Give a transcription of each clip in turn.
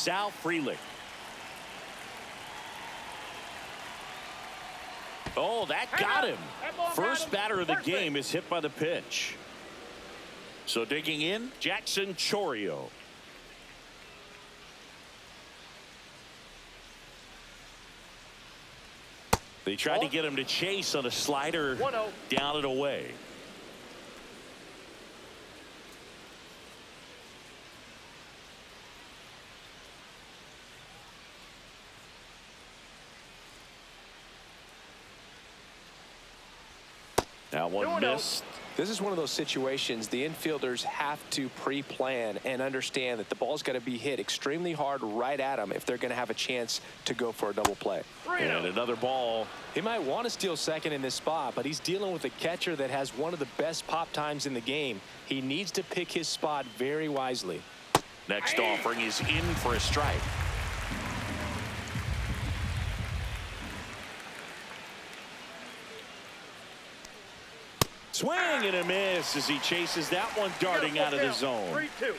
Sal Frelick. Oh, that got him. First batter of the game is hit by the pitch. So digging in, Jackson Chourio. They tried to get him to chase on a slider down and away. That one missed. This is one of those situations the infielders have to pre-plan and understand that the ball's got to be hit extremely hard right at them if they're going to have a chance to go for a double play. And another ball. He might want to steal second in this spot, but he's dealing with a catcher that has one of the best pop times in the game. He needs to pick his spot very wisely. Next offering is in for a strike. Swing and a miss as he chases that one darting out of the zone. 3-2.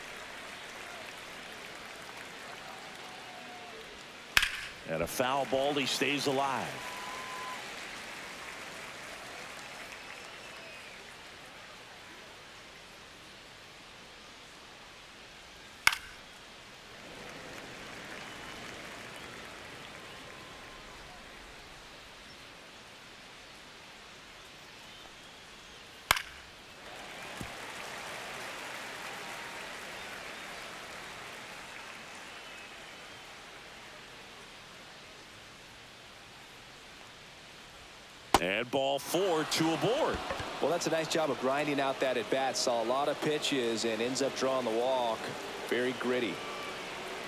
And a foul ball. He stays alive. And ball 4, 2 aboard. Well, that's a nice job of grinding out that at bat. Saw a lot of pitches and ends up drawing the walk. Very gritty.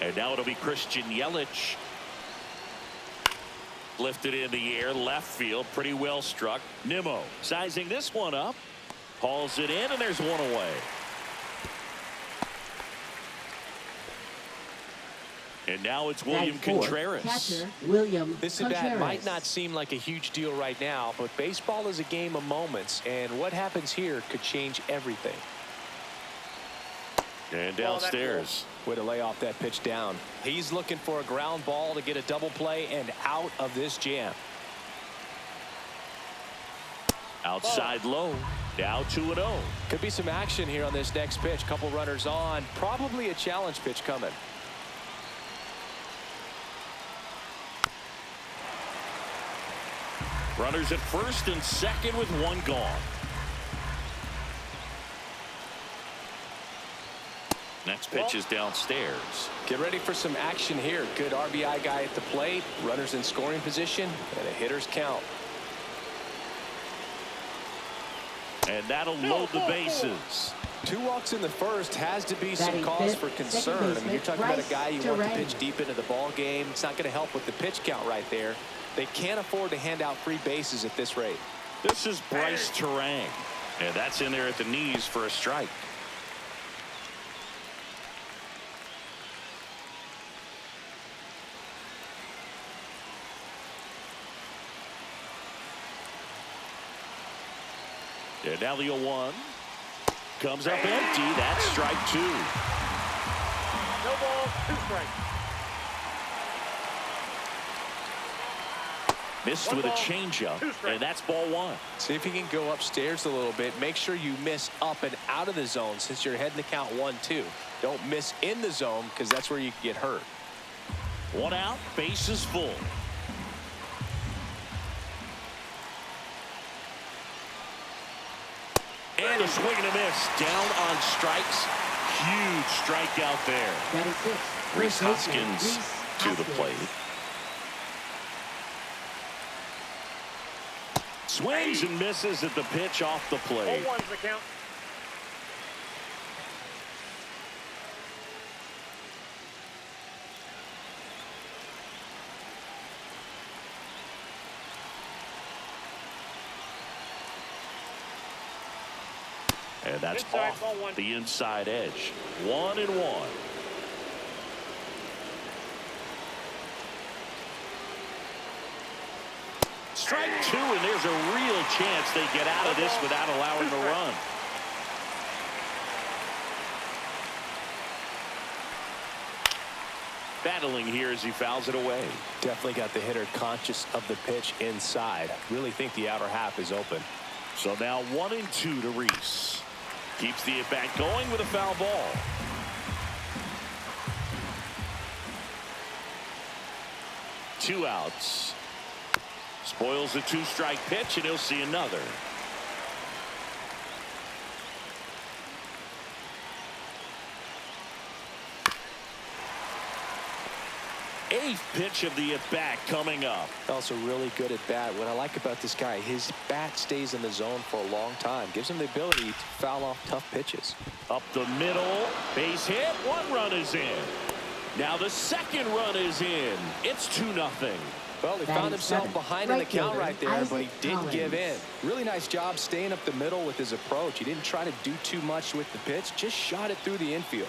And now it'll be Christian Yelich. Lifted in the air, left field, pretty well struck. Nimmo sizing this one up. Hauls it in, and there's one away. And now it's William Contreras. Catcher, William This Contreras. at bat might not seem like a huge deal right now, but baseball is a game of moments, and what happens here could change everything. And downstairs. Way to lay off that pitch down. He's looking for a ground ball to get a double play and out of this jam. Outside low. Now 2-0. Could be some action here on this next pitch. Couple runners on. Probably a challenge pitch coming. Runners at first and second with one gone. Next pitch is downstairs. Get ready for some action here. Good RBI guy at the plate. Runners in scoring position and a hitter's count. And that'll load the bases. 2 walks in the first has to be some cause for concern. I mean, you're talking about a guy you want to pitch deep into the ball game. It's not going to help with the pitch count right there. They can't afford to hand out free bases at this rate. This is Bryce Terang. And that's in there at the knees for a strike. And now the 0-1 comes up empty. That's strike 2. No ball, 2 strikes. Missed with a changeup, and that's ball 1. See if you can go upstairs a little bit. Make sure you miss up and out of the zone since you're heading to count 1-2. Don't miss in the zone because that's where you can get hurt. 1 out, base is full. And a swing and a miss. Down on strikes. Huge strikeout there. That is 6. Rhys Hoskins Rhys to the Hoskins. plate. Swings and misses at the pitch off the plate. 0-1's the count. And that's Inside, off ball 1. the inside edge. 1-1. Strike 2, and there's a real chance they get out of this without allowing a run. battling here as he fouls it away. Definitely got the hitter conscious of the pitch inside. Really think the outer half is open. So now 1-2 to Reese. Keeps the at-bat going with a foul ball. Two outs. Spoils the two-strike pitch, and he'll see another. Eighth pitch of the at-bat coming up. Also really good at bat. What I like about this guy, his bat stays in the zone for a long time. Gives him the ability to foul off tough pitches. Up the middle. Base hit. One run is in. Now the second run is in. It's 2-0. Well, he found himself behind in the count right there, but he didn't give in. Really nice job staying up the middle with his approach. He didn't try to do too much with the pitch. Just shot it through the infield.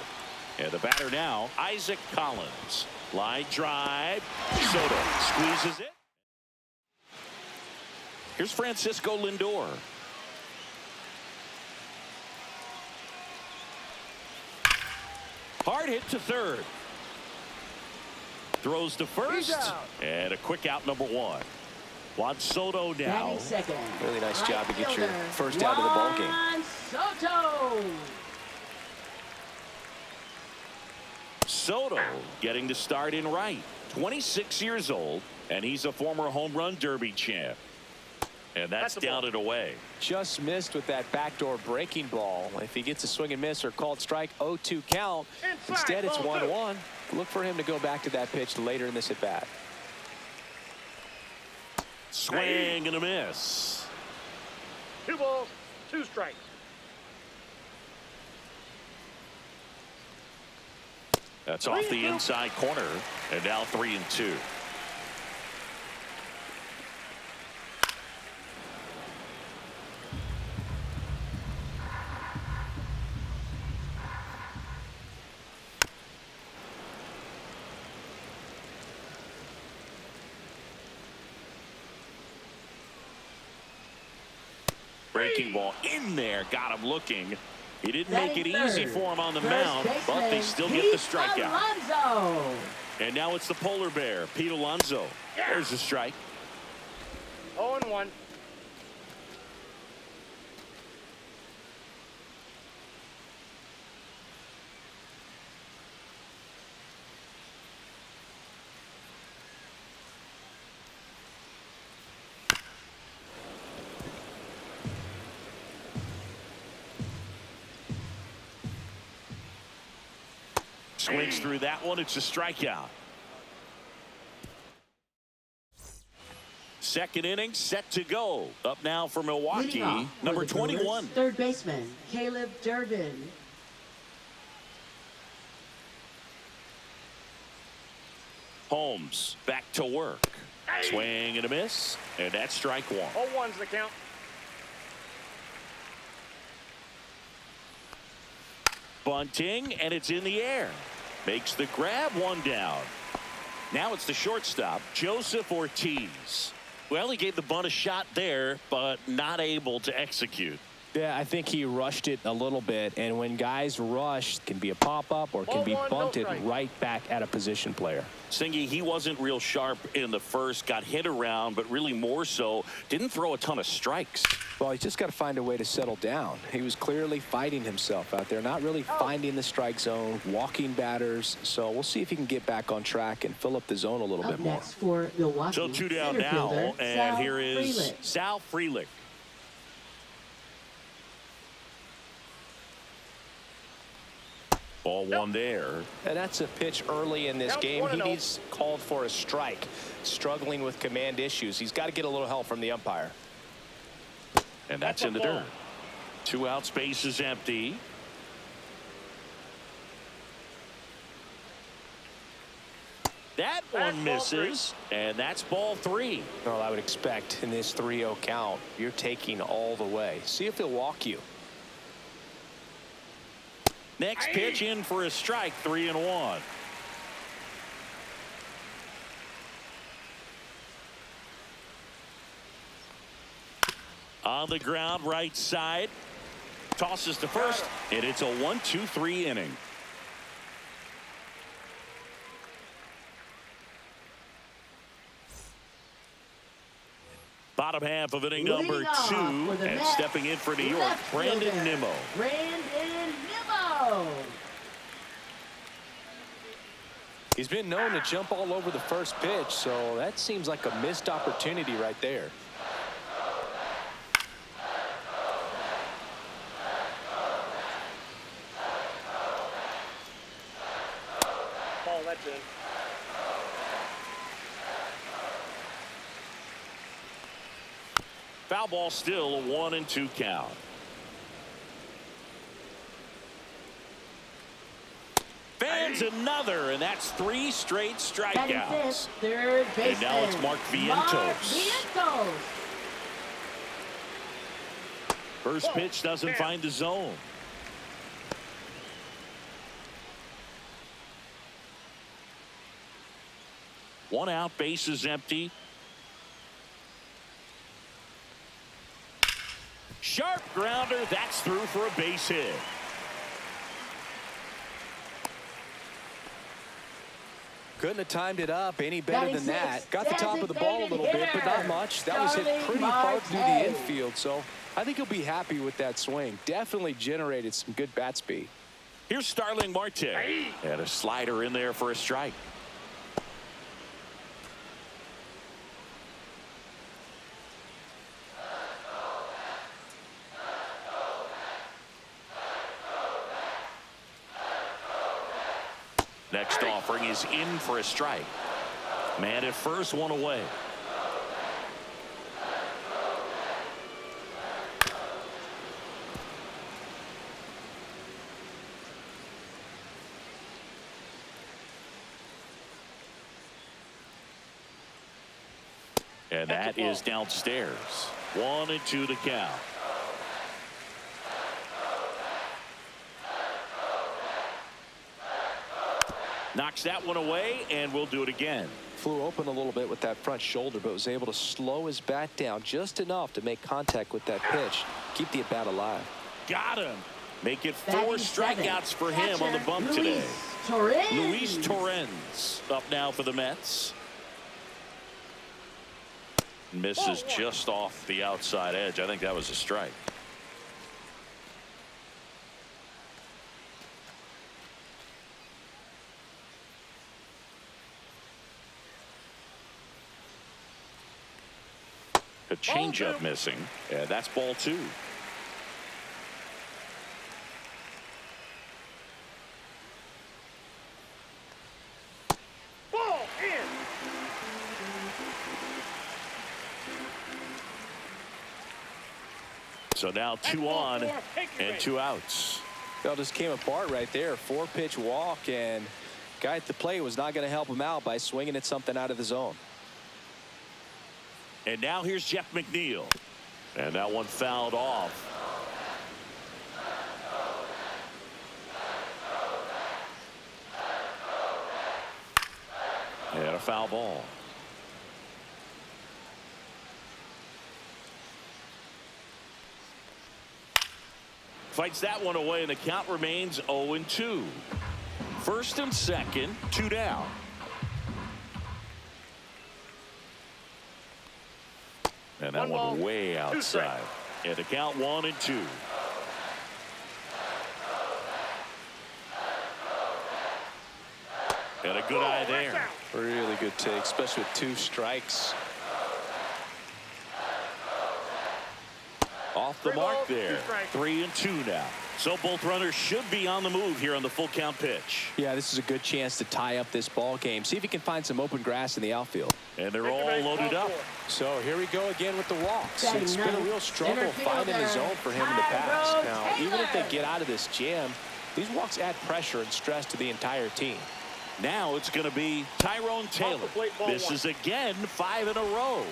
And the batter now, Isaac Collins. Line drive. Soto squeezes it. Here's Francisco Lindor. Hard hit to third. Throws to first. And a quick out, number one. Juan Soto now. Really nice job to get your first out of the ball game. Soto. Soto getting the start in right. 26 years old, and he's a former home run derby champ. And that's down and away. Just missed with that backdoor breaking ball. If he gets a swing and miss or called strike, 0-2 count. Instead, it's 1-1. Look for him to go back to that pitch later in this at bat. Swing and a miss. 2 balls, 2 strikes. That's off the inside corner, and now 3-2. Breaking ball in there, got him looking. He didn't make it easy for him on the mound, but they still get the strikeout. And now it's the polar bear, Pete Alonso. There's the strike. 0-1. Swings through that one. It's a strikeout. Second inning set to go. Up now for Milwaukee, number 21. Third baseman, Caleb Durbin. Holmes back to work. Swing and a miss, and that's strike one. 0-1's the count. Bunting, and it's in the air. Makes the grab, one down. Now it's the shortstop, Joseph Ortiz. Well, he gave the bunt a shot there, but not able to execute. Yeah, I think he rushed it a little bit, and when guys rush, it can be a pop-up or it can be bunted right back at a position player. Singy, he wasn't real sharp in the first, got hit around, but really more so, didn't throw a ton of strikes. Well, he's just got to find a way to settle down. He was clearly fighting himself out there, not really finding the strike zone, walking batters. So we'll see if he can get back on track and fill up the zone a little bit more. Next for Milwaukee, so 2 down now, and here is Sal Frelick. Ball one there. And that's a pitch early in this game. He needs called for a strike. Struggling with command issues. He's got to get a little help from the umpire. And that's in the dirt. 2 out, space is empty. That one misses, and that's ball 3. Well, I would expect in this 3-0 count, you're taking all the way. See if he'll walk you. Next pitch in for a strike, 3-1. On the ground, right side. Tosses to first, and it's a 1-2-3 inning. Bottom half of inning number 2, and stepping in for New York, Brandon Nimmo. Brandon Nimmo. He's been known to jump all over the first pitch, so that seems like a missed opportunity right there. Ball, that's in. Foul ball, still a 1-2 count. Fans another, and that's 3 straight strikeouts. Third baseman. And now it's Mark Vientos. First pitch doesn't find the zone. One out, bases empty. Sharp grounder, that's through for a base hit. Couldn't have timed it up any better than that. Got the top of the ball a little bit, but not much. That was hit pretty hard through the infield, so I think he'll be happy with that swing. Definitely generated some good bat speed. Here's Starling Marte. And a slider in there for a strike. Next offering is in for a strike. Man at first, one away. And that is downstairs. 1-2 to count. Knocks that one away, and we'll do it again. Flew open a little bit with that front shoulder, but was able to slow his bat down just enough to make contact with that pitch. Keep the at-bat alive. Got him. Make it 4 strikeouts for him on the bump today. Luis Torrens up now for the Mets. Misses just off the outside edge. I think that was a strike. A changeup missing, and that's ball 2. Ball in. So now 2 on and 2 outs. Well, just came apart right there. 4-pitch walk, and guy at the plate was not going to help him out by swinging at something out of the zone. And now here's Jeff McNeil. And that one fouled off. And a foul ball. Fights that one away, and the count remains 0-2. First and second, 2 down. And that one way outside. And the count 1-2. And a good eye there. Really good take, especially with 2 strikes. Off the mark there. 3-2 now. So both runners should be on the move here on the full count pitch. Yeah, this is a good chance to tie up this ball game. See if he can find some open grass in the outfield. And they're all loaded up. So here we go again with the walks. It's been a real struggle finding the zone for him in the past. Now, even if they get out of this jam, these walks add pressure and stress to the entire team. Now it's going to be Tyrone Taylor. This is again 5 in a row.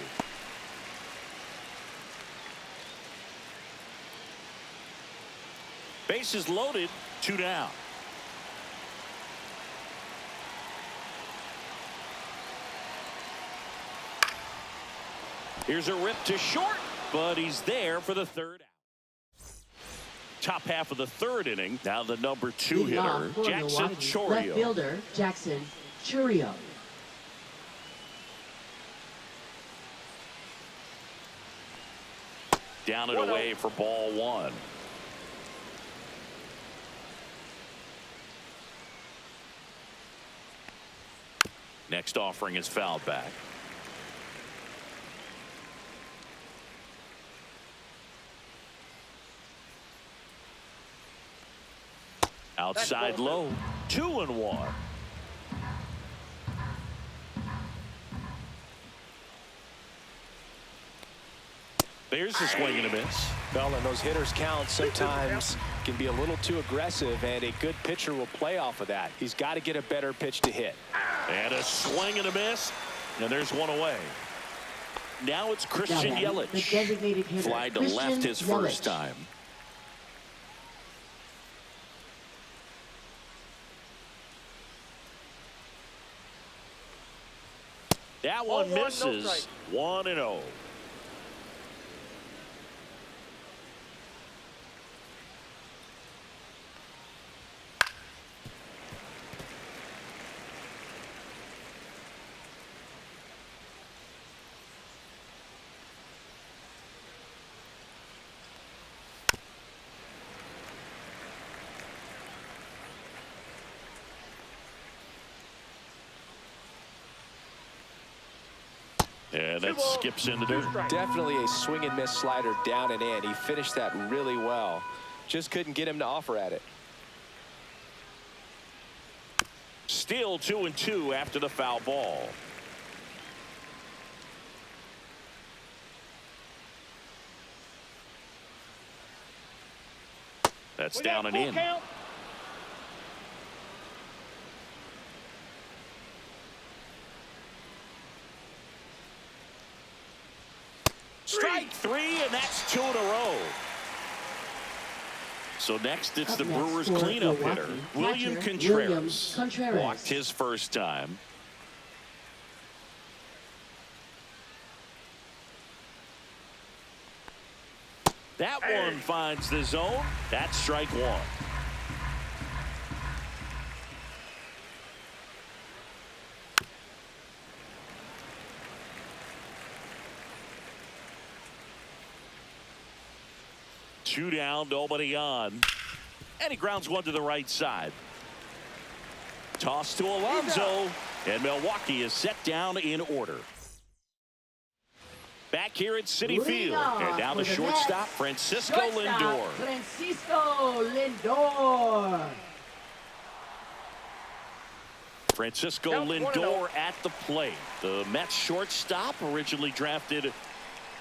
Bases loaded, 2 down. Here's a rip to short, but he's there for the 3rd out. Top half of the 3rd inning. Now the number 2 hitter, Jackson Chourio. Left fielder, Jackson Chourio. Down and away for ball one. Next offering is fouled back. Outside low. 2-1. There's a swing and a miss. Well, and those hitters count sometimes can be a little too aggressive, and a good pitcher will play off of that. He's got to get a better pitch to hit. And a swing and a miss. And there's one away. Now it's Christian Yelich. Fly to left his first time. That one misses. 1-0. And that skips into dirt. Definitely a swing and miss slider down and in. He finished that really well. Just couldn't get him to offer at it. Still 2-2 after the foul ball. That's down and in. Count. Strike three, and that's 2 in a row. So next it's the Brewers cleanup hitter, William Contreras. Walked his first time. That one finds the zone. That's strike one. Two down, nobody on. And he grounds one to the right side. Toss to Alonso. And Milwaukee is set down in order. Back here at Citi Field. And now the shortstop, Francisco Lindor. Francisco Lindor at the plate. The Mets shortstop, originally drafted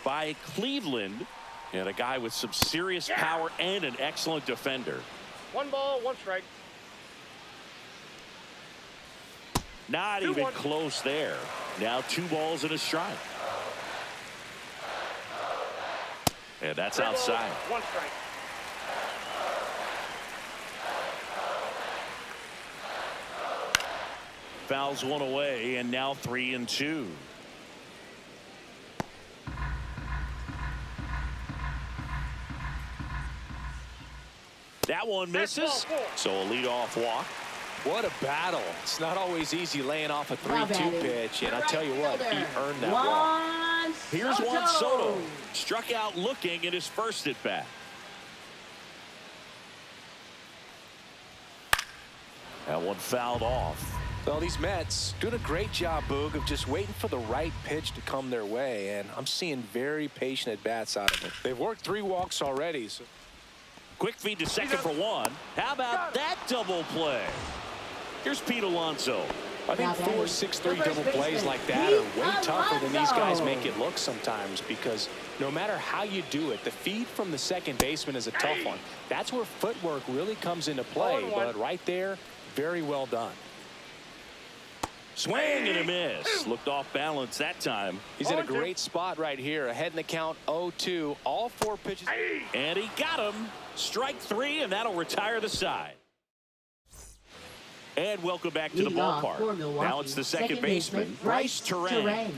by Cleveland. And a guy with some serious power and an excellent defender. 1 ball, 1 strike. Not even close there. Now 2 balls and a strike. And that's outside. 1 strike. Fouls one away, and now 3-2. That one misses. So a leadoff walk. What a battle. It's not always easy laying off a 3-2 pitch, and I'll tell you what, he earned that walk. Here's Juan Soto. Struck out looking at his first at bat. That one fouled off. Well, these Mets doing a great job, Boog, of just waiting for the right pitch to come their way, and I'm seeing very patient at-bats out of them. They've worked 3 walks already. So. Quick feed to second for one. How about that double play? Here's Pete Alonso. I think 4-6-3 double plays like that are way tougher than these guys make it look sometimes, because no matter how you do it, the feed from the second baseman is a tough one. That's where footwork really comes into play, but right there, very well done. Swing and a miss. Looked off balance that time. He's in a great spot right here. Ahead in the count, 0-2. All 4 pitches. And he got him. Strike 3, and that'll retire the side. And welcome back to the ballpark. Now it's the second baseman, Bryce Terang.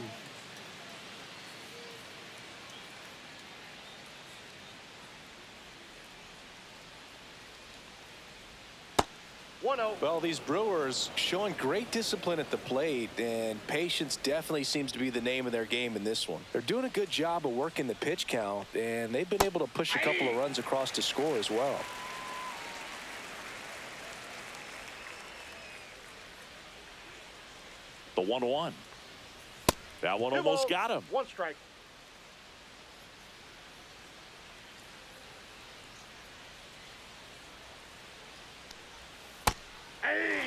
1 1-0. Well, these Brewers showing great discipline at the plate, and patience definitely seems to be the name of their game in this one. They're doing a good job of working the pitch count, and they've been able to push a couple of runs across to score as well. The 1-1. That one almost got him. 1 strike. Hey!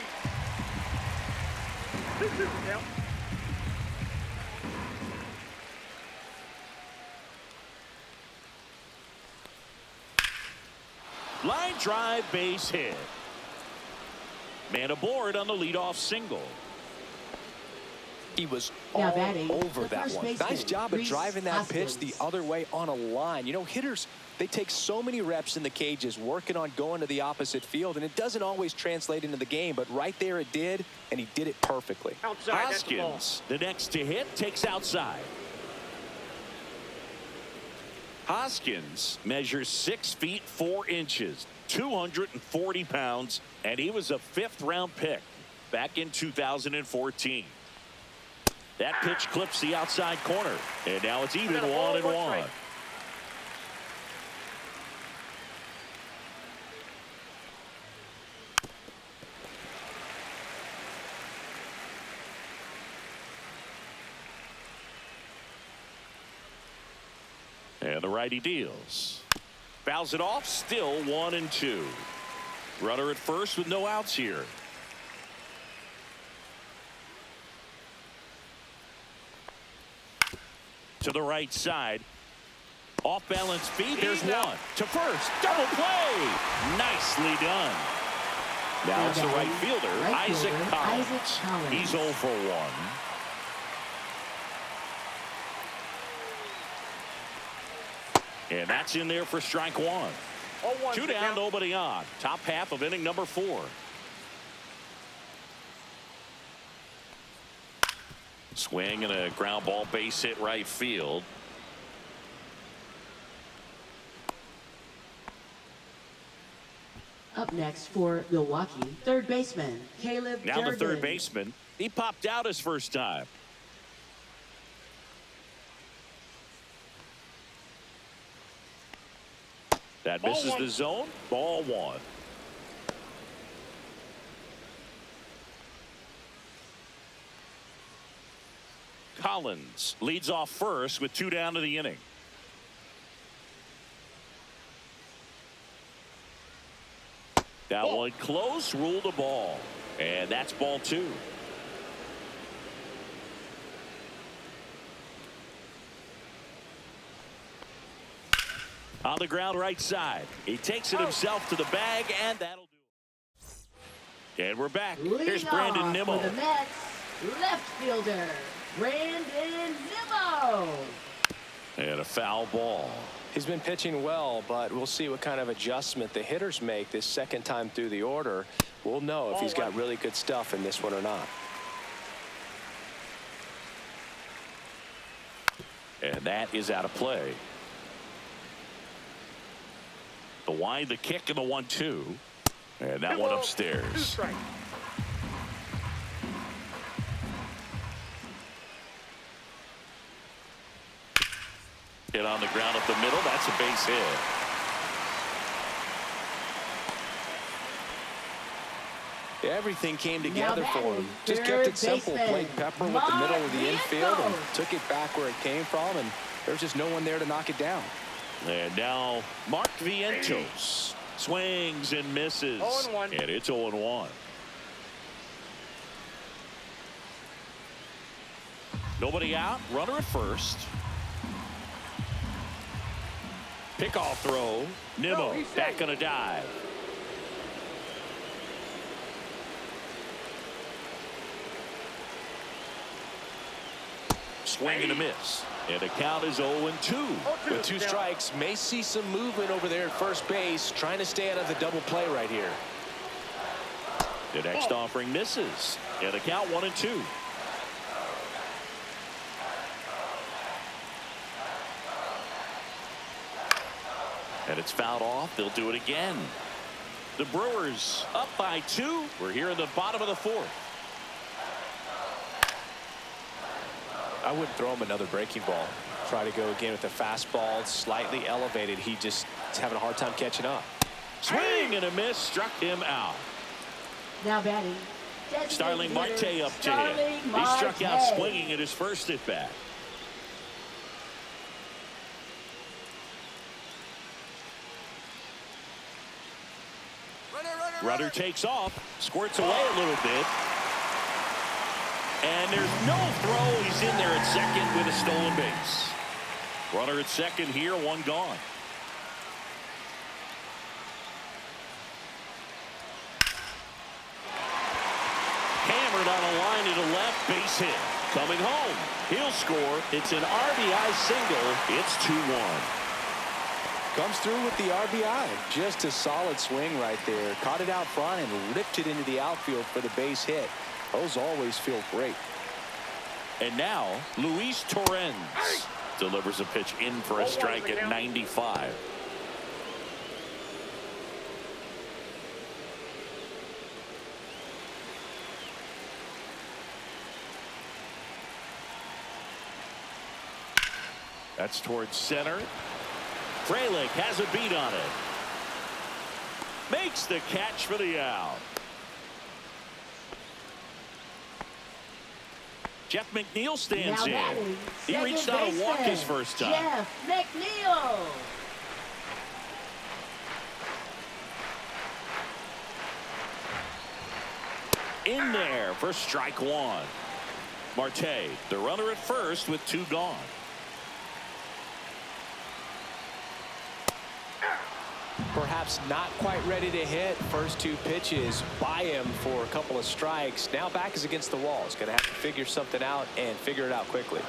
Yep. Line drive, base hit. Man aboard on the leadoff single. He was Now all batting, over the that first one. baseman, Nice job of Reese driving that pitch Hoskins. the other way on a line. You know, hitters, they take so many reps in the cages working on going to the opposite field, and it doesn't always translate into the game, but right there it did, and he did it perfectly. Outside. That's the ball. Hoskins, the next to hit, takes outside. Hoskins measures 6 feet 4 inches, 240 pounds, and he was a 5th-round pick back in 2014. That pitch clips the outside corner, and now it's even 1-1. And the righty deals. Fouls it off, still 1-2. Runner at first with no outs here. To the right side. Off balance feet. There's one. To first. Double play. Nicely done. Now it's the right fielder, Isaac Collins. He's 0 for 1. And that's in there for strike 1. 0-1. 2 down, nobody on. Top half of inning number 4. Swing and a ground ball, base hit right field. Up next for Milwaukee, third baseman, Caleb Now the third Durden. baseman. He popped out his first time. That misses the zone. Ball 1. Collins leads off first with 2 down to the inning. That one close, ruled a ball. And that's ball 2. On the ground right side. He takes it himself to the bag, and that'll do it. And we're back. Here's Brandon Leading Nimmo. off for the Mets, left fielder, Brandon Nimmo. And a foul ball. He's been pitching well, but we'll see what kind of adjustment the hitters make this second time through the order. We'll know if he's got really good stuff in this one or not. And that is out of play. The wind, the kick, and the 1-2. And that one upstairs. 2 strikes. Hit on the ground up the middle. That's a base hit. Everything came together for him. Just third kept it simple. baseman, Played Pepper with the middle of the infield and Vientos. took it back where it came from, and there's just no one there to knock it down. And now Mark Vientos swings and misses. 0-1. And it's 0-1. Nobody out. Runner at first. Pickoff throw. Nimmo he's back safe. on a dive. Swing and a miss. And the count is 0-2. With 2 strikes, may see some movement over there at first base, trying to stay out of the double play right here. The next offering misses. And the count 1-2. And it's fouled off. They'll do it again. The Brewers up by 2. We're here in the bottom of the 4th. I wouldn't throw him another breaking ball. Try to go again with the fastball, slightly elevated. He just is having a hard time catching up. Swing and a miss, struck him out. Now batting. Starling Marte up to hit. He struck out swinging in his first at bat. Runner takes off, squirts away a little bit. And there's no throw. He's in there at second with a stolen base. Runner at second here, 1 gone. Hammered on a line to the left, base hit. Coming home, he'll score. It's an RBI single. It's 2-1. Comes through with the RBI. Just a solid swing right there. Caught it out front and ripped it into the outfield for the base hit. Those always feel great. And now, Luis Torrens delivers a pitch in for a strike at 95. That's towards center. Frelick has a beat on it. Makes the catch for the out. Jeff McNeil stands in. He reached out and walked his first time. Jeff McNeil. In there for strike 1. Marte, the runner at first with 2 gone. Perhaps not quite ready to hit. First 2 pitches by him for a couple of strikes. Now back is against the wall. He's going to have to figure something out and figure it out quickly.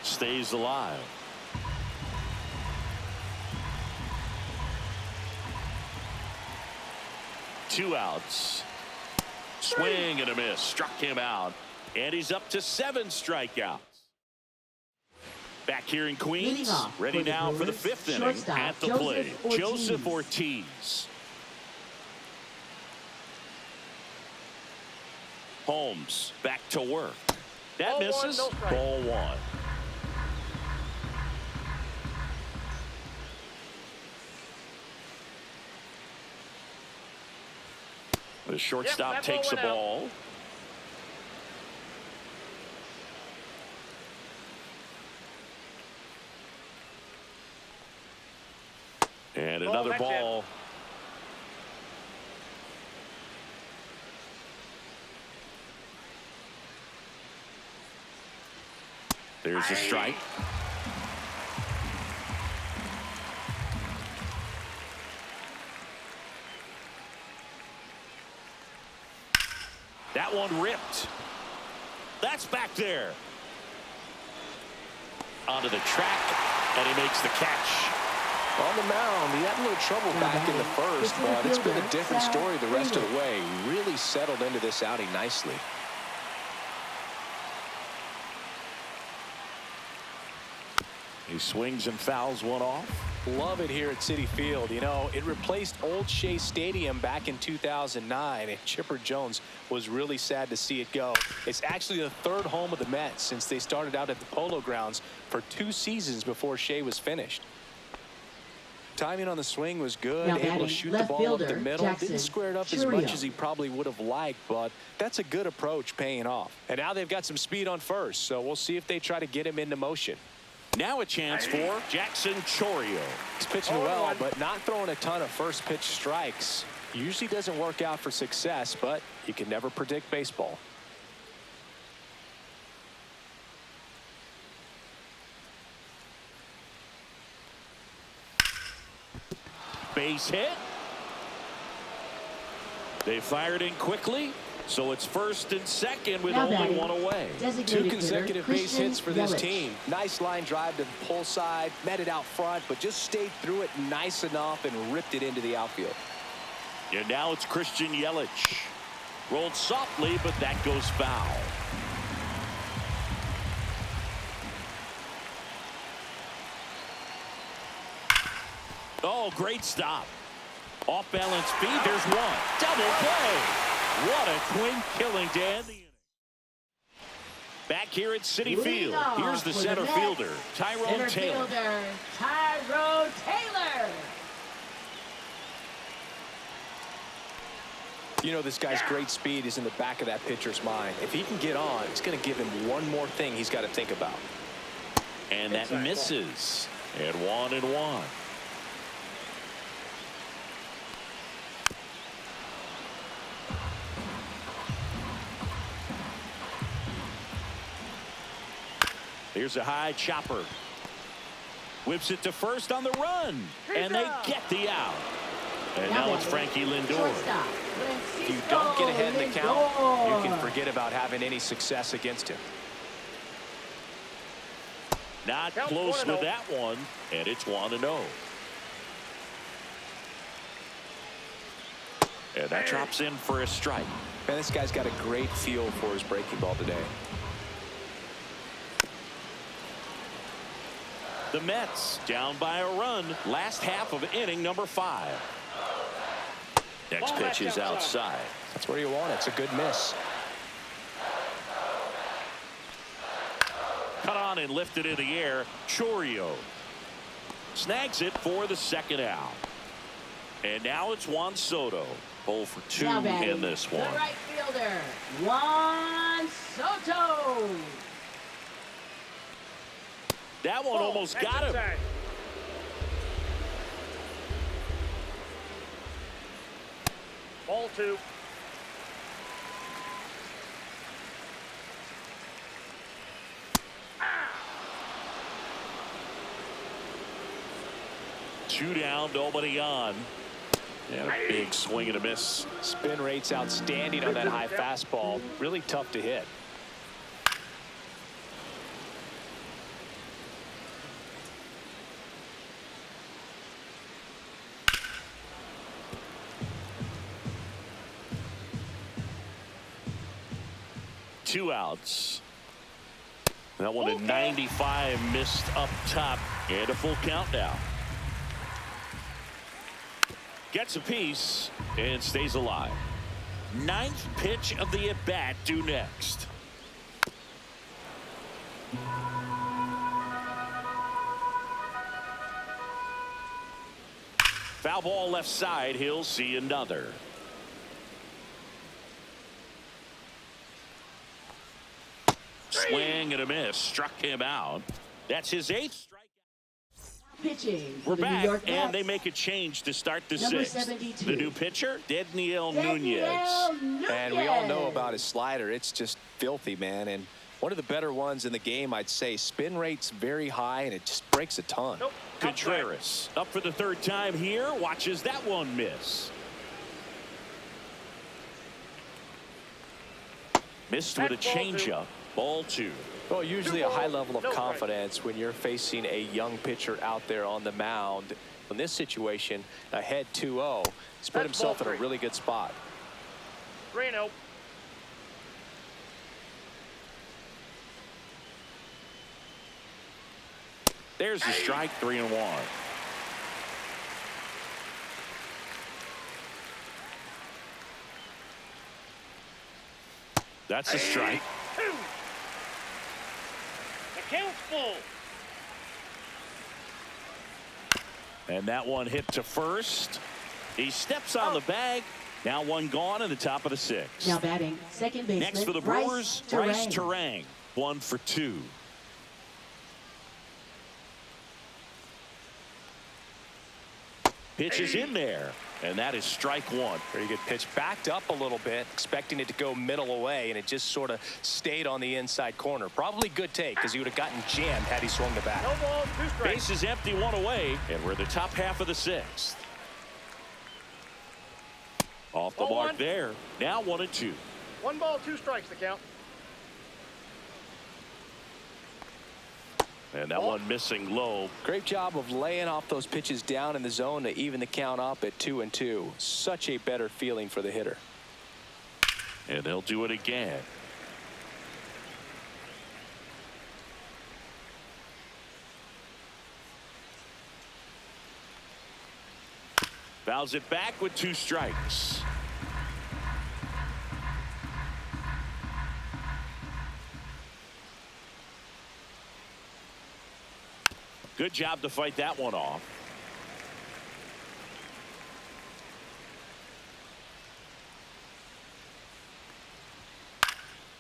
Stays alive. Two outs. Swing and a miss. Struck him out. And he's up to 7 strikeouts. Back here in Queens. Ready now for the 5th inning at the plate. Joseph Ortiz. Holmes back to work. That misses. Ball 1. The shortstop takes the ball. And another ball. There's a strike. That one ripped. That's back there. Onto the track, and he makes the catch. On the mound, he had a little trouble back in the first, but it's been a different story the rest of the way. Really settled into this outing nicely. He swings and fouls one off. Love it here at Citi Field. You know, it replaced Old Shea Stadium back in 2009, and Chipper Jones was really sad to see it go. It's actually the 3rd home of the Mets since they started out at the Polo Grounds for 2 seasons before Shea was finished. Timing on the swing was good, able to shoot the ball up the middle. Didn't square it up as much as he probably would have liked, but that's a good approach paying off. And now they've got some speed on first, so we'll see if they try to get him into motion. Now a chance for Jackson Chourio. He's pitching well, but not throwing a ton of first pitch strikes. Usually doesn't work out for success, but you can never predict baseball. Base hit. They fired in quickly, so it's 1st and 2nd with only 1 away. 2 consecutive base hits for this team. Nice line drive to the pull side, met it out front, but just stayed through it nice enough and ripped it into the outfield. And now it's Christian Yelich. Rolled softly, but that goes foul. Oh, great stop. Off balance speed. There's one. Double play. What a twin killing to end the inning. Back here at Citi Field. Here's the center fielder, Tyrone Taylor. Tyrone Taylor. You know, this guy's great speed is in the back of that pitcher's mind. If he can get on, it's going to give him one more thing he's got to think about. And that misses. And 1-1. Here's a high chopper. Whips it to first on the run. And they get the out. And now it's Frankie Lindor. If you don't get ahead in the count, you can forget about having any success against him. Not close with that one. And it's 1-0. And that drops in for a strike. Man, this guy's got a great feel for his breaking ball today. The Mets down by a run. Last half of inning number 5. Next pitch is outside. That's where you want it. It's a good miss. Cut on and lifted in the air. Chourio snags it for the second out. And now it's Juan Soto. 0 for 2 in this one. The right fielder, Juan Soto. That one almost got him. Ball 2. Two down, nobody on. And a big swing and a miss. Spin rate's outstanding on that high fastball. Really tough to hit. Two outs. That one at 95 missed up top. And a full count now. Gets a piece and stays alive. 9th pitch of the at-bat due next. Foul ball left side. He'll see another. Swing and a miss. Struck him out. That's his 8th strikeout. Pitching. We're back, and they make a change to start the 6th. The new pitcher, Daniel Nunez. And we all know about his slider. It's just filthy, man. And one of the better ones in the game, I'd say. Spin rate's very high, and it just breaks a ton. Nope. Contreras up for the 3rd time here. Watches that one miss. Missed with a changeup. Ball 2. Well, usually a high level of confidence when you're facing a young pitcher out there on the mound. In this situation, ahead 2-0, he's put himself in a really good spot. 3-0. There's the strike. 3-1. That's a strike. 2. The count's full. And that one hit to first. He steps on the bag. Now one gone in the top of the 6th. Now batting, second baseman. Next for the Brewers, Bryce Terang. 1 for 2. Pitch is in there. And that is strike 1. Very good pitch. Backed up a little bit, expecting it to go middle away, and it just sort of stayed on the inside corner. Probably good take, because he would have gotten jammed had he swung the bat. No ball, 2 strikes. Base is empty, 1 away, and we're in the top half of the 6th. Off the mark there. Now 1-2. 1 ball, 2 strikes, the count. And that one missing low. Great job of laying off those pitches down in the zone to even the count up at 2-2. Such a better feeling for the hitter. And they'll do it again. Fouls it back with 2 strikes. Good job to fight that one off.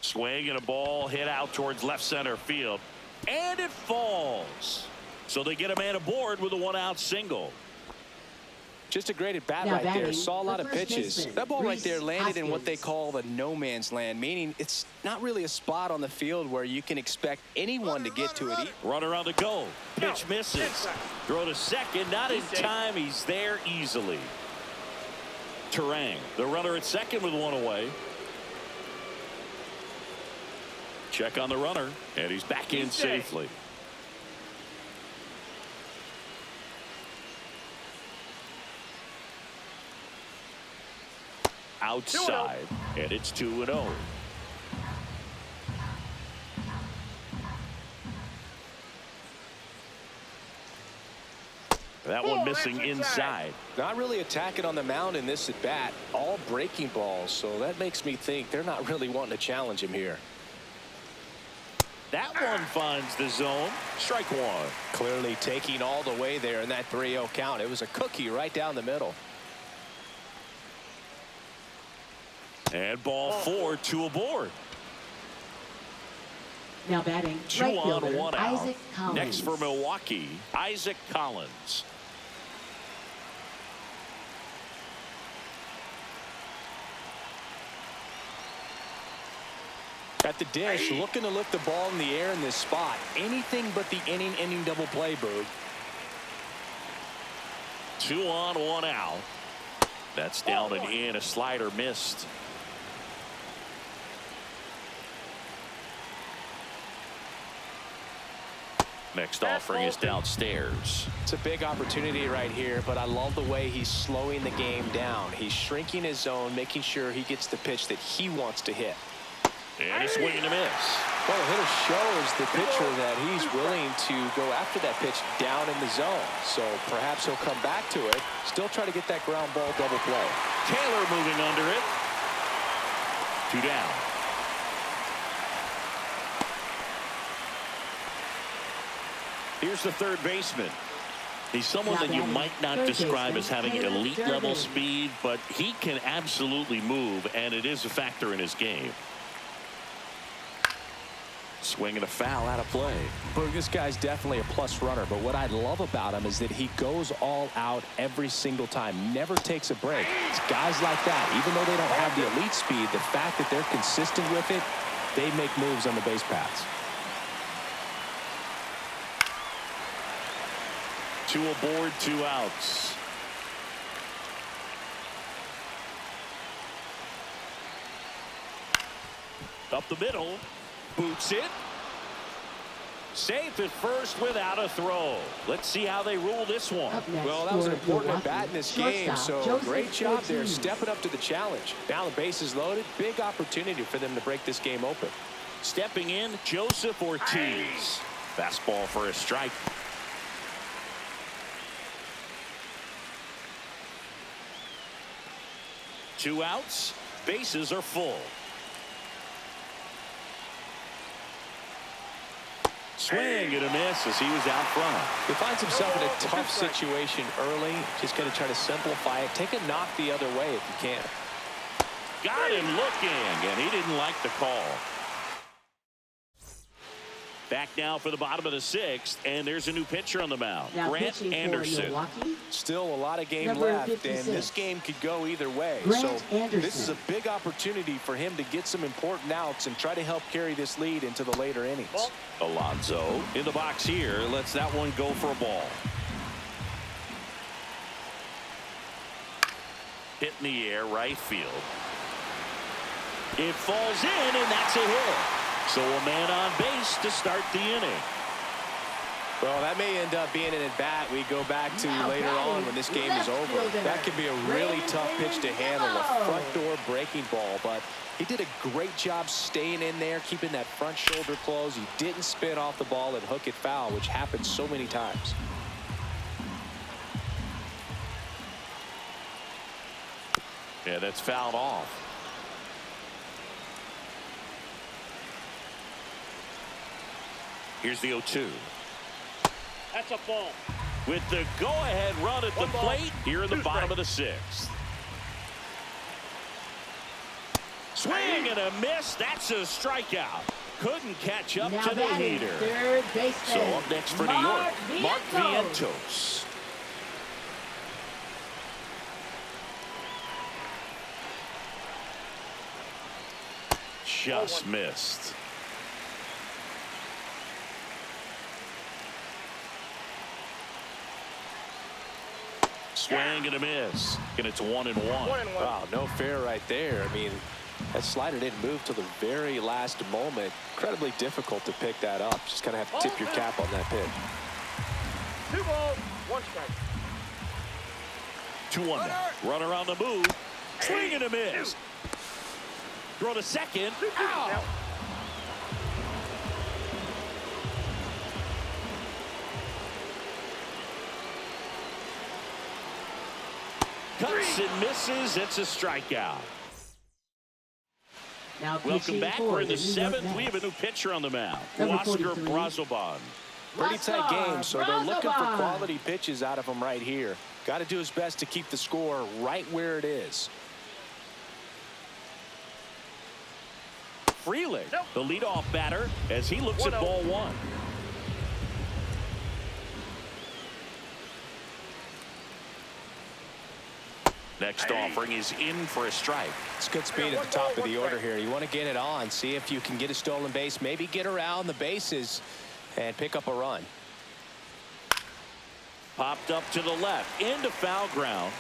Swing and a ball hit out towards left center field. And it falls. So they get a man aboard with a 1-out single. Just a great at bat right there. Saw a lot of pitches. That ball right there landed in what they call the no man's land, meaning it's not really a spot on the field where you can expect anyone to get to it. Runner on the go. Pitch misses. Throw to second. Not in time. He's there easily. Terang, the runner at second with 1 away. Check on the runner, and he's back in safely. Outside, and it's 2-0. That one missing inside. Not really attacking on the mound in this at bat. All breaking balls, so that makes me think they're not really wanting to challenge him here. That one finds the zone. Strike 1. Clearly taking all the way there in that 3-0 count. It was a cookie right down the middle. And ball 4, 2 aboard. Now batting, 2 right on, fielder, 1 out. Isaac Collins. Next for Milwaukee, Isaac Collins. At the dish, looking to lift the ball in the air in this spot. Anything but the inning double play, Boog. 2 on, 1 out. That's down and in. A slider missed. Next offering is downstairs. It's a big opportunity right here, but I love the way he's slowing the game down. He's shrinking his zone, making sure he gets the pitch that he wants to hit. And a swing and a miss. Well, the hitter shows the pitcher that he's willing to go after that pitch down in the zone. So perhaps he'll come back to it. Still try to get that ground ball double play. Taylor moving under it. 2 down. Here's the third baseman. He's someone that you might not describe as having elite level speed, but he can absolutely move, and it is a factor in his game. Swing and a foul out of play. But this guy's definitely a plus runner, but what I love about him is that he goes all out every single time, never takes a break. It's guys like that, even though they don't have the elite speed, the fact that they're consistent with it, they make moves on the base paths. 2 aboard, 2 outs. Up the middle. Boots it. Safe at first without a throw. Let's see how they rule this one. Well, that was an important at bat in this game, so great job there stepping up to the challenge. Now the bases loaded. Big opportunity for them to break this game open. Stepping in, Joseph Ortiz. Fastball for a strike. Two outs. Bases are full. Swing and a miss as he was out front. He finds himself in a tough situation early. Just going to try to simplify it. Take a knock the other way if you can. Got him looking, and he didn't like the call. Back now for the bottom of the 6th, and there's a new pitcher on the mound. Now Grant Anderson. Still a lot of game Number left, 56. and this game could go either way. Grant so Anderson. This is a big opportunity for him to get some important outs and try to help carry this lead into the later innings. Alonso in the box here. Lets that one go for a ball. Hit in the air, right field. It falls in, and that's a hit. So a man on base to start the inning. Well, that may end up being an at-bat we go back to later on when this game is over. That could be a really tough pitch to handle, a front door breaking ball, but he did a great job staying in there, keeping that front shoulder closed. He didn't spin off the ball and hook it foul, which happens so many times. Yeah, that's fouled off. Here's the 0-2. That's a ball. With the go-ahead run at the One ball, plate here in the 2 bottom of strikes. the 6th. Swing and a miss. That's a strikeout. Couldn't catch up Now to the batting, heater. third baseman. So up next for New York, Mark Vientos. Vientos. Just missed. Swing and a miss. And it's 1-1. 1-1. Wow, no fair right there. I mean, that slider didn't move till the very last moment. Incredibly difficult to pick that up. Just kind of have to tip your cap on that pitch. 2 balls, 1 strike. 2-1 now. Runner on the move. Swing and a miss. Throw to second. 2-2 count. Cuts and misses. It's a strikeout. Now Welcome pitching back. for We're in the New York 7th. We have a Mets. new pitcher on the mound. Number Oscar 43. Brazoban. Pretty tight game, so they're looking for Brazoban. quality pitches out of him right here. Got to do his best to keep the score right where it is. Freeling, the leadoff batter, as he looks at 1-0. ball 1. Next offering is in for a strike. It's good speed at the top of the order here. You want to get it on, see if you can get a stolen base, maybe get around the bases and pick up a run. Popped up to the left, into foul ground.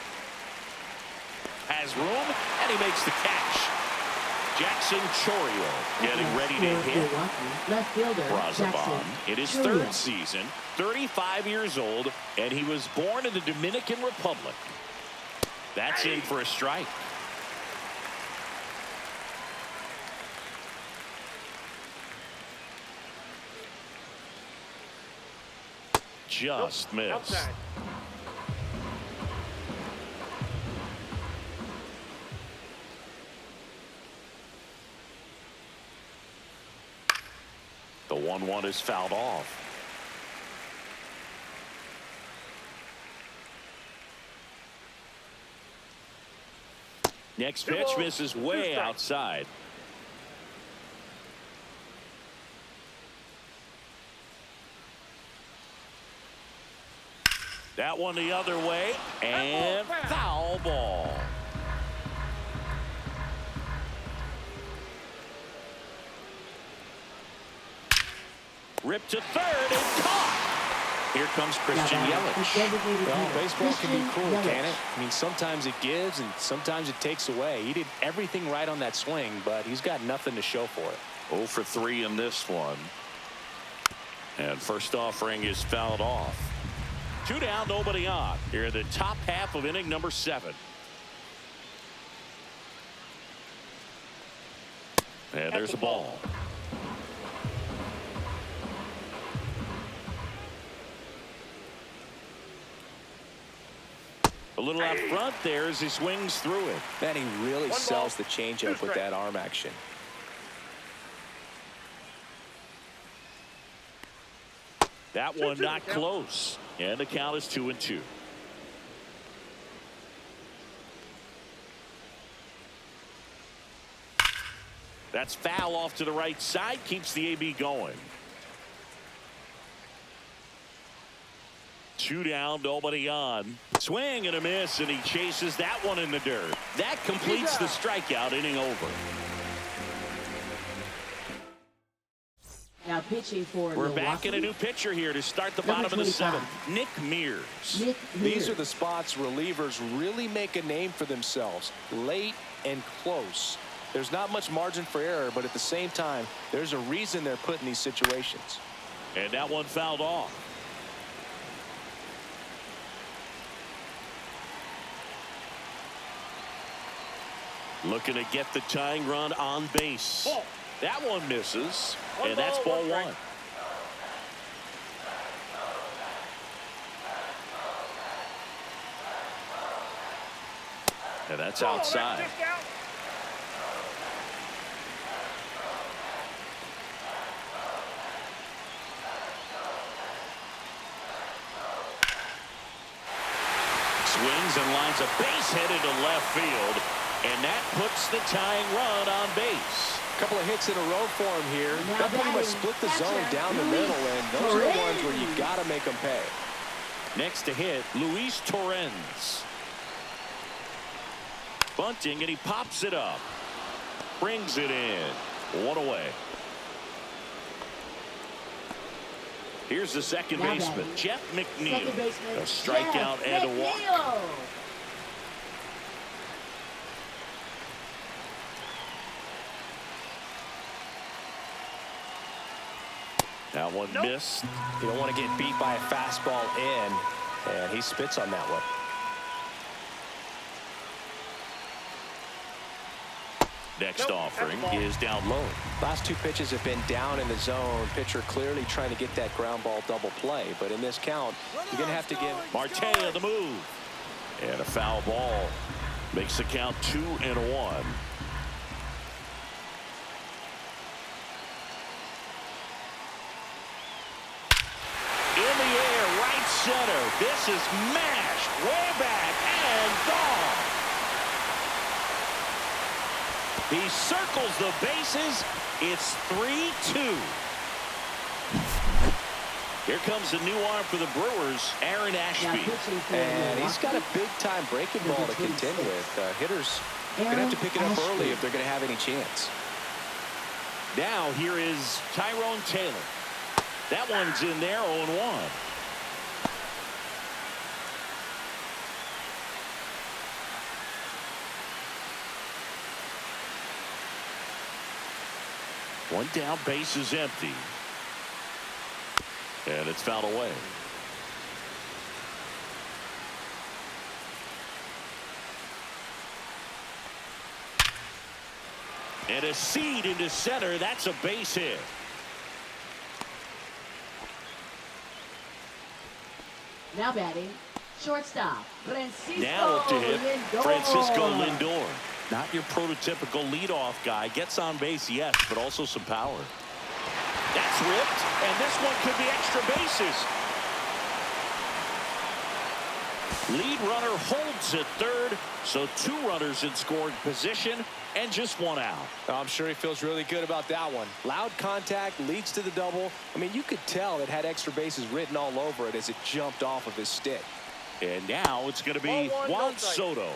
Has room, and he makes the catch. Jackson Chourio getting ready to hit. Milwaukee left fielder Brazoban Jackson in his Chourio. 3rd season, 35 years old, and he was born in the Dominican Republic. That's in for a strike. Just missed. Outside. The 1-1 is fouled off. Next pitch misses way outside. That one the other way, and foul ball. Ripped to third and caught. Here comes Christian Yelich. Well, baseball can be cruel, can it? I mean, sometimes it gives and sometimes it takes away. He did everything right on that swing, but he's got nothing to show for it. 0 for 3 in this one. And first offering is fouled off. 2 down, nobody on. Here in the top half of inning number 7. And there's a ball. A little out front there as he swings through it. Man, he really One sells ball, the changeup with that arm action. That one not close. And the count is 2-2. That's foul off to the right side. Keeps the AB going. 2 down, nobody on. Swing and a miss, and he chases that one in the dirt. That completes the strikeout, inning over. Now pitching for We're Milwaukee. back in a new pitcher here to start the Number bottom of the 25. 7th. Nick Mears. Nick These Mears. are the spots relievers really make a name for themselves. Late and close. There's not much margin for error, but at the same time, there's a reason they're put in these situations. And that one fouled off. Looking to get the tying run on base. Ball. That one misses, One and that's ball, ball one 1. And that's outside. Swings and lines a base hit into left field, and that puts the tying run on base. A couple of hits in a row for him here. That pretty much split the zone down the middle, and those are the ones where you got to make them pay. Next to hit, Luis Torrens. Bunting, and he pops it up. Brings it in. One away. Here's the second baseman, Jeff McNeil. A strikeout and a walk. That one missed. You don't want to get beat by a fastball in, and he spits on that one. Next offering is down low. Last two pitches have been down in the zone. Pitcher clearly trying to get that ground ball double play. But in this count, you're going to have to give Marte on the move. And a foul ball makes the count 2-1. In the air, right center. This is mashed way back and gone. He circles the bases. It's 3-2. Here comes the new arm for the Brewers, Aaron Ashby. And he's got a big-time breaking ball to contend with. Hitters going to have to pick it up early if they're going to have any chance. Now here is Tyrone Taylor. That one's in there, 0-1. One down, base is empty. And it's fouled away. And a seed into center. That's a base hit. Now batting, shortstop, Francisco Now up to hit, Lindor. Francisco Lindor. Not your prototypical leadoff guy. Gets on base, yes, but also some power. That's ripped, and this one could be extra bases. Lead runner holds at third, so 2 runners in scoring position and just 1 out. I'm sure he feels really good about that one. Loud contact leads to the double. I mean, you could tell it had extra bases written all over it as it jumped off of his stick. And now it's going to be Juan Soto.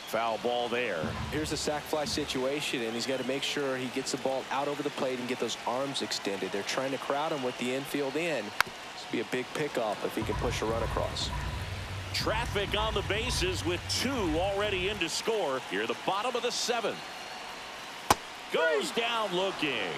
Foul ball there. Here's a sac fly situation, and he's got to make sure he gets the ball out over the plate and get those arms extended. They're trying to crowd him with the infield in. This would be a big pickup if he can push a run across. Traffic on the bases with 2 already in to score. Here the bottom of the 7th. Goes down looking.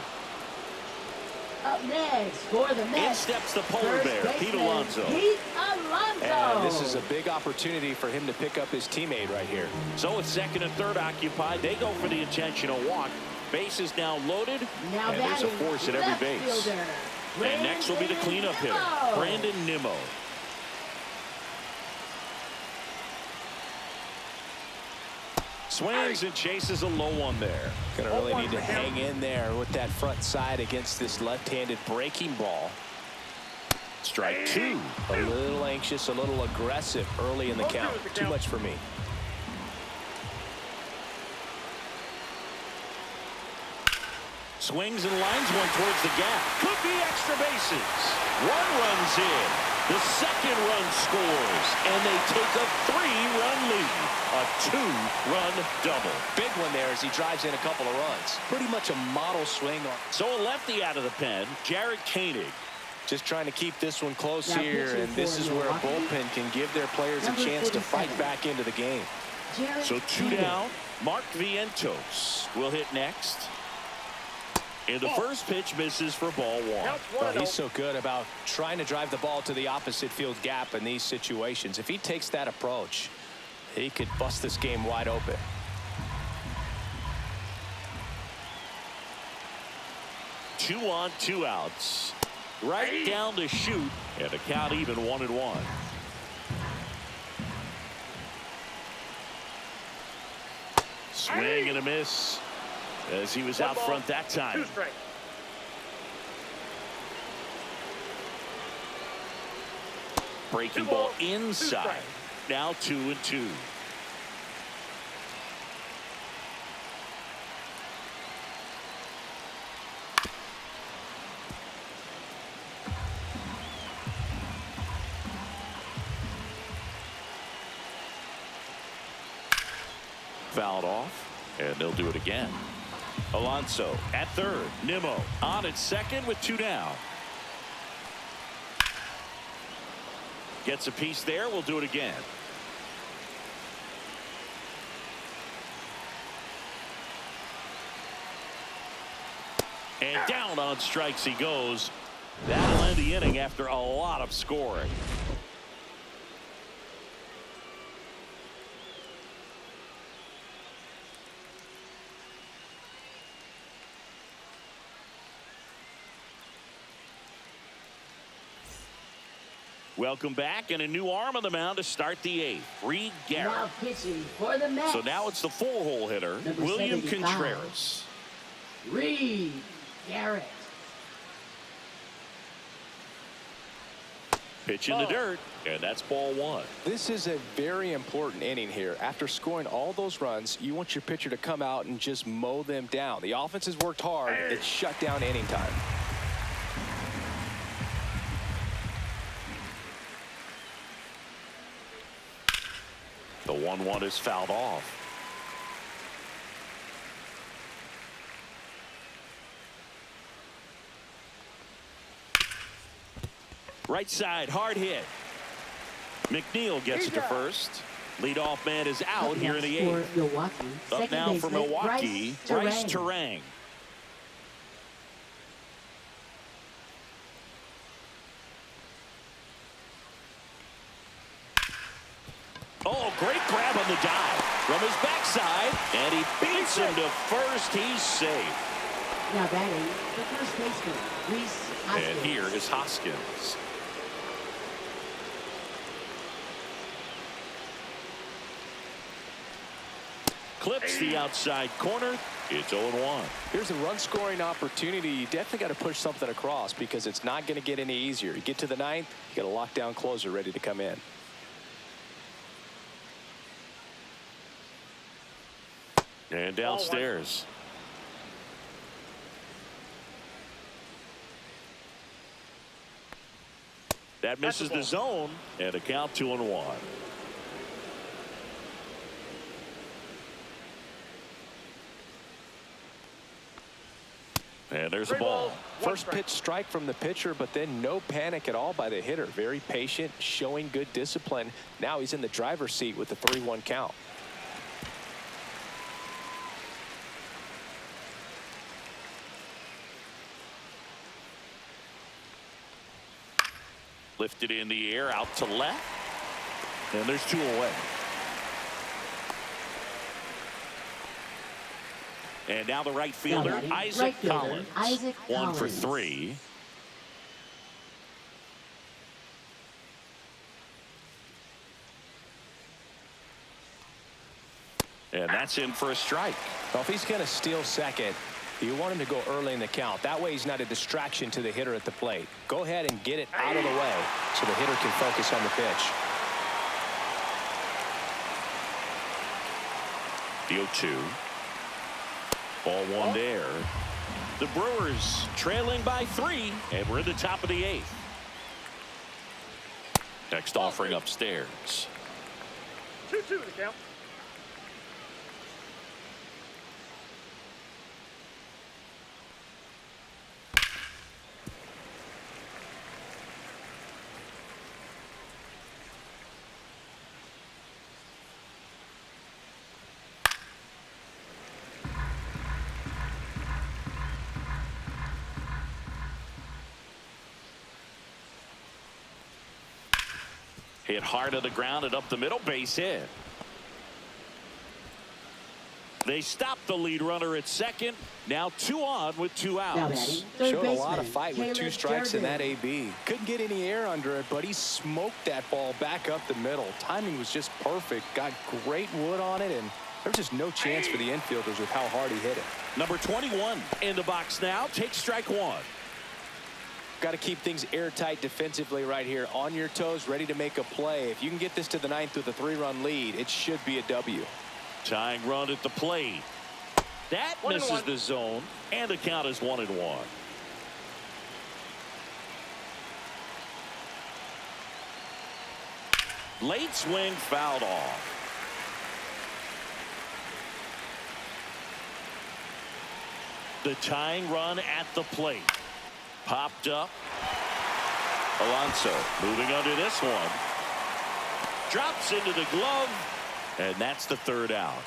Up next for the Mets. In steps the polar bear, Pete Alonso. And this is a big opportunity for him to pick up his teammate right here. So with second and third occupied, they go for the intentional walk. Base is now loaded, and there's a force at every base. And next will be the cleanup hitter, Brandon Nimmo. Swings and chases a low one there. Gonna really need to hang in there with that front side against this left-handed breaking ball. Strike 2. A little anxious, a little aggressive early in the count. Too much for me. Swings and lines one towards the gap. Could be extra bases. 1 runs in. The second run scores, and they take a 3-run lead. A 2-run double. Big one there as he drives in a couple of runs. Pretty much a model swing. So a lefty out of the pen, Jared Koenig. Just trying to keep this one close here, and this is where a bullpen can give their players a chance to fight back into the game. So 2 down. Mark Vientos will hit next. And the first pitch misses for ball 1. Well, he's so good about trying to drive the ball to the opposite field gap in these situations. If he takes that approach, he could bust this game wide open. 2 on 2 outs. Right down to shoot, and the count even 1-1. Swing and a miss as he was out front that time. 2 strikes. Breaking 2 ball balls, 2 inside. strikes. Now 2-2. Fouled off, and they'll do it again. Alonso at third. Nimmo on at second with 2 down. Gets a piece there. We'll do it again. And down on strikes he goes. That'll end the inning after a lot of scoring. Welcome back, and a new arm on the mound to start the 8th. Reed Garrett. Now pitching for the Mets. So now it's the 4-hole hitter, Number William 75. Contreras. Reed Garrett. Pitch in the dirt, and that's ball 1. This is a very important inning here. After scoring all those runs, you want your pitcher to come out and just mow them down. The offense has worked hard. It's shut down inning time. The 1-1 is fouled off. Right side, hard hit. McNeil gets it to first. Leadoff man is out here in the 8th. For Milwaukee. Up Second now for baseman, Milwaukee, Bryce Terang. Oh, great grab on the dive from his backside, and he beats him to first. He's safe. Now batting, the first baseman, Reese Hoskins. And here is Hoskins. Clips the outside corner. It's 0-1. Here's a run scoring opportunity. You definitely got to push something across because it's not going to get any easier. You get to the 9th, you got a lockdown closer ready to come in. And downstairs. That misses the zone, and a count 2-1. And there's the ball. First pitch strike from the pitcher, but then no panic at all by the hitter. Very patient, showing good discipline. Now he's in the driver's seat with the 3-1 count. Lifted in the air, out to left. And there's 2 away. And now the right fielder, Isaac Collins. 1 for 3. And that's in for a strike. Well, if he's going to steal second, you want him to go early in the count. That way he's not a distraction to the hitter at the plate. Go ahead and get it out of the way so the hitter can focus on the pitch. The 0-2. Ball 1 there. The Brewers trailing by 3, and we're in the top of the 8th. Next offering upstairs. 2-2 the count. Hit hard to the ground and up the middle, base hit. They stop the lead runner at second. Now 2 on with 2 outs. Showed a lot of fight with 2 strikes in that AB. Couldn't get any air under it, but he smoked that ball back up the middle. Timing was just perfect. Got great wood on it, and there's just no chance for the infielders with how hard he hit it. Number 21 in the box now. Takes strike 1. Got to keep things airtight defensively right here. On your toes, ready to make a play. If you can get this to the 9th with a 3-run lead, it should be a W. Tying run at the plate. That misses the zone, and the count is 1-1. Late swing fouled off. The tying run at the plate. Popped up. Alonso moving under this one. Drops into the glove, and that's the 3rd out.